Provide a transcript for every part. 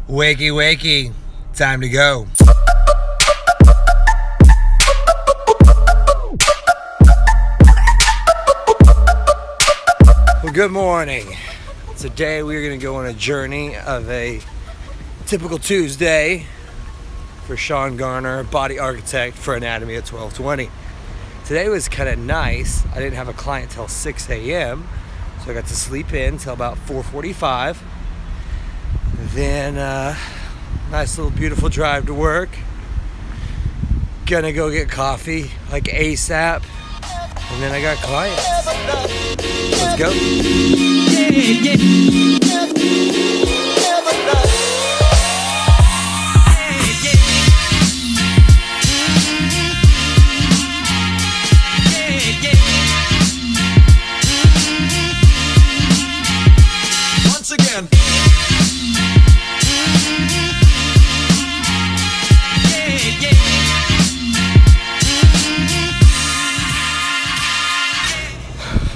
Wakey, wakey. Time to go. Well, good morning. Today we are going to go on a journey of a typical Tuesday for Sean Garner, body architect for Anatomy at 1220. Today was kind of nice. I didn't have a client till 6 a.m., so I got to sleep in till about 4:45. Then nice little beautiful drive to work. Gonna go get coffee like ASAP, and then I got clients. Let's go. Once again.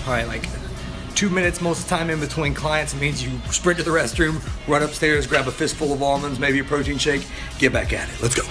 All right, like 2 minutes most of the time in between clients. It means you sprint to the restroom, run upstairs, grab a fistful of almonds, maybe a protein shake, get back at it. Let's go.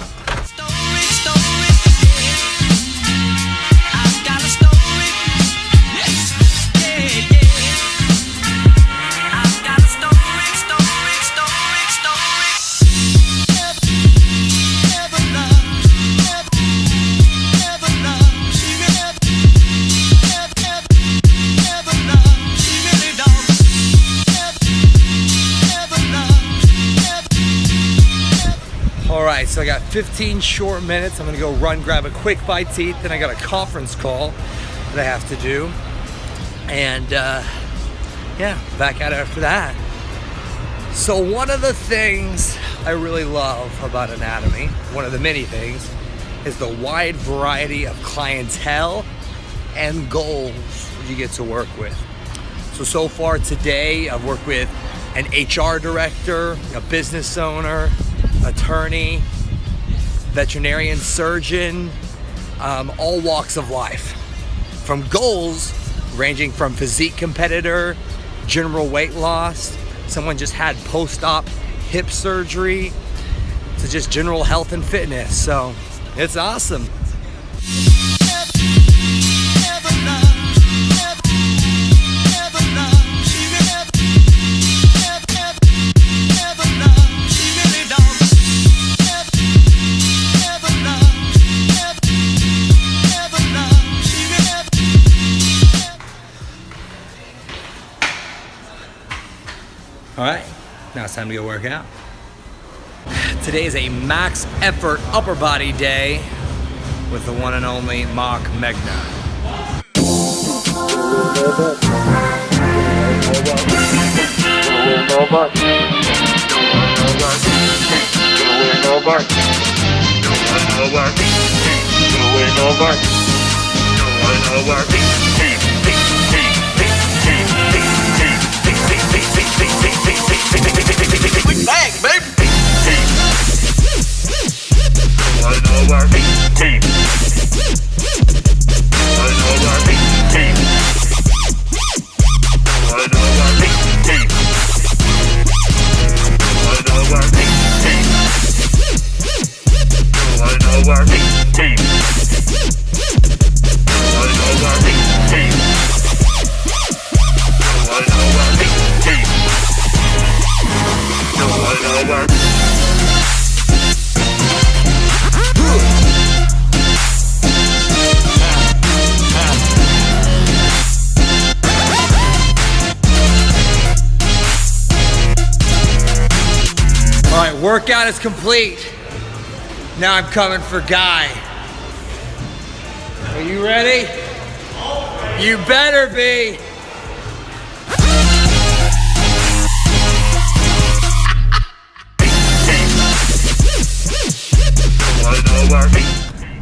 Alright, so I got 15 short minutes. I'm gonna go run, grab a quick bite to eat. Then I got a conference call that I have to do. And yeah, back at it after that. So one of the things I really love about Anatomy, one of the many things, is the wide variety of clientele and goals you get to work with. So far today, I've worked with an HR director, a business owner, attorney, veterinarian, surgeon, all walks of life. From goals ranging from physique competitor, general weight loss, someone just had post-op hip surgery, to just general health and fitness. So it's awesome. All right, now it's time to go work out. Today is a max effort upper body day with the one and only Marc Mega. Bang, baby! All right, workout is complete. Now I'm coming for Guy. Are you ready? You better be.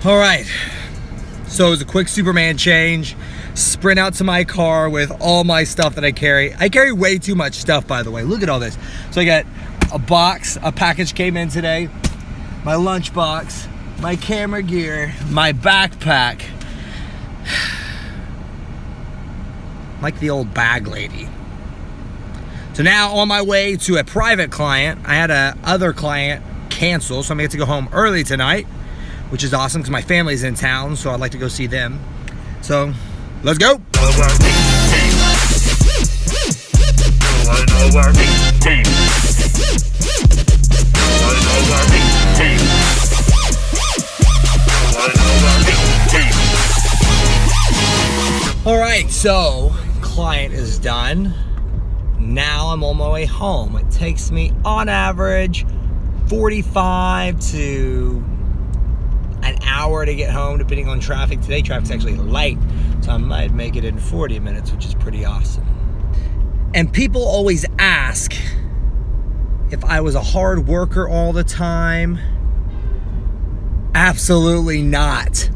All right, so it was a quick Superman change. Sprint out to my car with all my stuff that I carry. I carry way too much stuff, by the way. Look at all this. So I got a package came in today, my lunch box, my camera gear, my backpack. Like the old bag lady. So now on my way to a private client. I had a other client cancel, so I'm gonna get to go home early tonight, which is awesome because my family's in town, so I'd like to go see them. So let's go. All right, so client is done. Now I'm on my way home. It takes me on average 45 to an hour to get home, depending on traffic. Today traffic's actually light, so I might make it in 40 minutes, which is pretty awesome. And people always ask if I was a hard worker all the time. Absolutely not.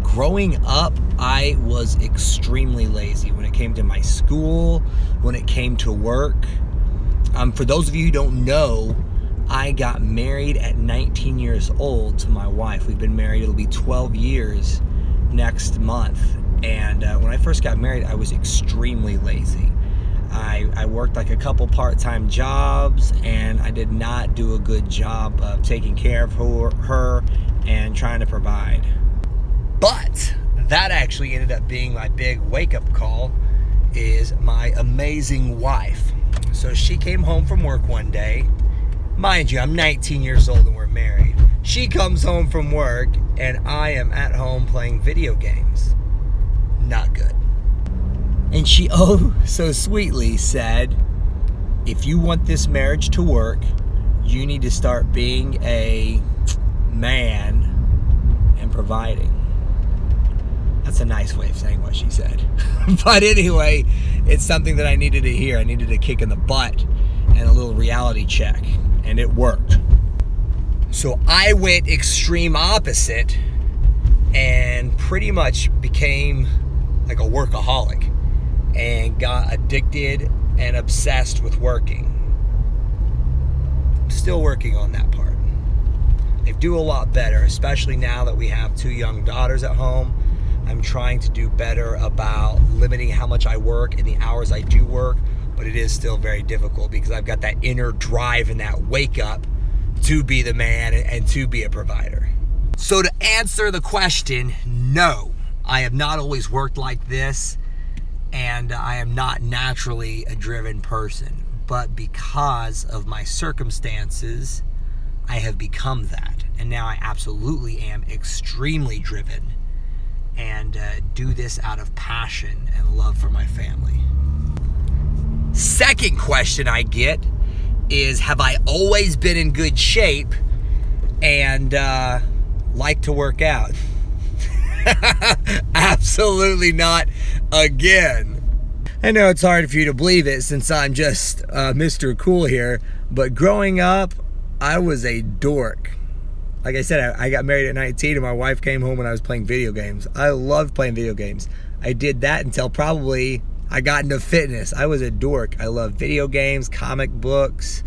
Growing up, I was extremely lazy when it came to my school, when it came to work. For those of you who don't know, I got married at 19 years old to my wife. We've been married, it'll be 12 years next month. And when I first got married, I was extremely lazy. I worked like a couple part-time jobs, and I did not do a good job of taking care of her and trying to provide. But that actually ended up being my big wake-up call, is my amazing wife. So she came home from work one day. Mind you, I'm 19 years old and we're married. She comes home from work and I am at home playing video games. Not good. And she oh so sweetly said, if you want this marriage to work, you need to start being a man and providing. That's a nice way of saying what she said. But anyway, it's something that I needed to hear. I needed a kick in the butt and a little reality check, and it worked. So I went extreme opposite and pretty much became like a workaholic and got addicted and obsessed with working. I'm still working on that part. I do a lot better, especially now that we have 2 young daughters at home. I'm trying to do better about limiting how much I work and the hours I do work, but it is still very difficult because I've got that inner drive and that wake up to be the man and to be a provider. So to answer the question, no, I have not always worked like this, and I am not naturally a driven person, but because of my circumstances, I have become that. And now I absolutely am extremely driven and do this out of passion and love for my family. Second question I get is, have I always been in good shape and like to work out? Absolutely not again. I know it's hard for you to believe it since I'm just Mr. Cool here, but growing up, I was a dork. Like I said, I got married at 19 and my wife came home when I was playing video games. I loved playing video games. I did that until probably I got into fitness. I was a dork. I loved video games, comic books,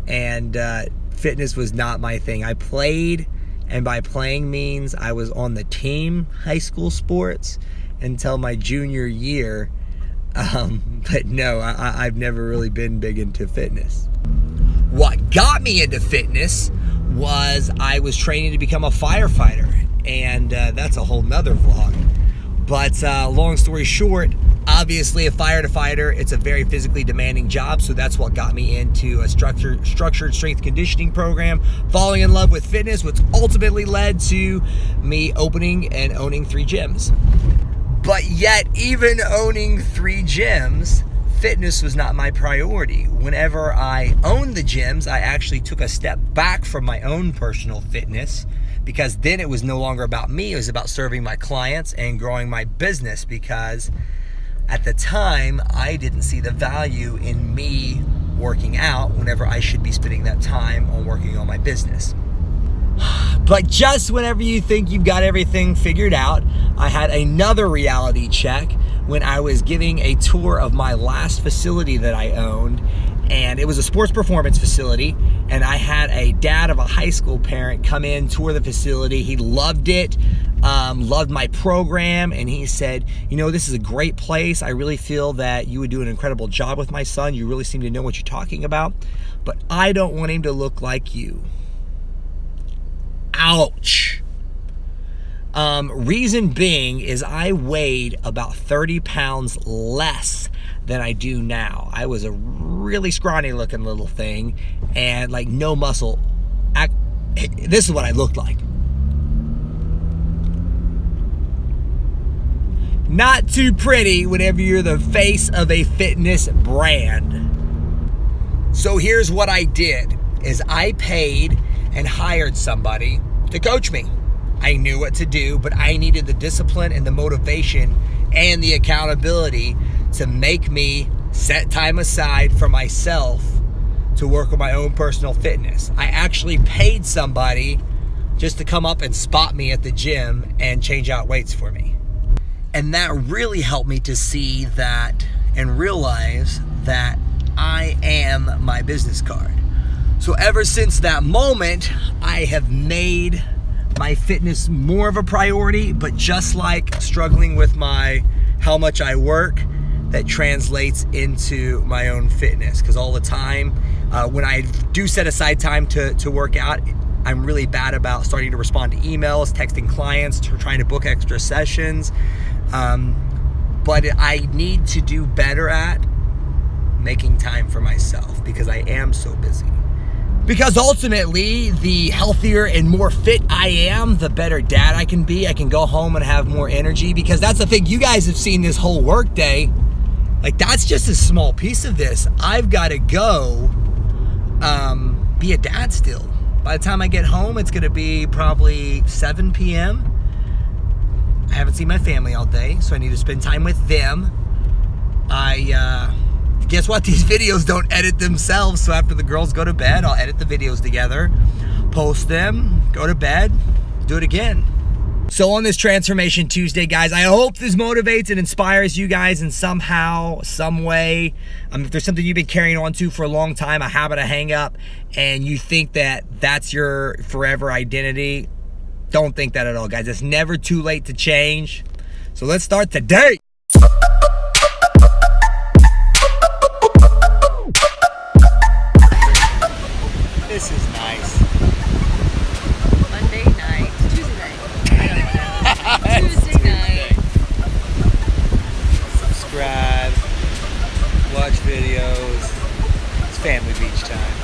and fitness was not my thing. I played, and by playing means I was on the team, high school sports, until my junior year. But no, I've never really been big into fitness. What got me into fitness was I was training to become a firefighter, and that's a whole nother vlog. But long story short, obviously a firefighter, it's a very physically demanding job, so that's what got me into a structured strength conditioning program, falling in love with fitness, which ultimately led to me opening and owning 3 gyms. But yet, even owning 3 gyms, fitness was not my priority. Whenever I owned the gyms, I actually took a step back from my own personal fitness, because then it was no longer about me. It was about serving my clients and growing my business, because at the time, I didn't see the value in me working out whenever I should be spending that time on working on my business. But just whenever you think you've got everything figured out, I had another reality check when I was giving a tour of my last facility that I owned, and it was a sports performance facility, and I had a dad of a high school parent come in, tour the facility. He loved it. loved my program, and he said, you know, this is a great place. I really feel that you would do an incredible job with my son. You really seem to know what you're talking about, but I don't want him to look like you. Ouch. Reason being is I weighed about 30 pounds less than I do now. I was a really scrawny looking little thing and like no muscle. This is what I looked like. Not too pretty whenever you're the face of a fitness brand. So here's what I did is I paid and hired somebody to coach me. I knew what to do, but I needed the discipline and the motivation and the accountability to make me set time aside for myself to work on my own personal fitness. I actually paid somebody just to come up and spot me at the gym and change out weights for me. And that really helped me to see that and realize that I am my business card. So ever since that moment, I have made my fitness more of a priority, but just like struggling with how much I work, that translates into my own fitness. Because all the time, when I do set aside time to work out, I'm really bad about starting to respond to emails, texting clients, trying to book extra sessions. But I need to do better at making time for myself because I am so busy. Because ultimately, the healthier and more fit I am, the better dad I can be. I can go home and have more energy, because that's the thing. You guys have seen this whole work day. Like, that's just a small piece of this. I've got to go be a dad still. By the time I get home, it's going to be probably 7 p.m. I haven't seen my family all day, so I need to spend time with them. Guess what? These videos don't edit themselves, so after the girls go to bed, I'll edit the videos together, post them, go to bed, do it again. So on this Transformation Tuesday, guys, I hope this motivates and inspires you guys in somehow, some way. If there's something you've been carrying on to for a long time, a habit, a hang up, and you think that that's your forever identity, don't think that at all, guys. It's never too late to change. So let's start today. This is nice. Monday night. Tuesday night. I don't know. Tuesday night. Subscribe. Watch videos. It's family beach time.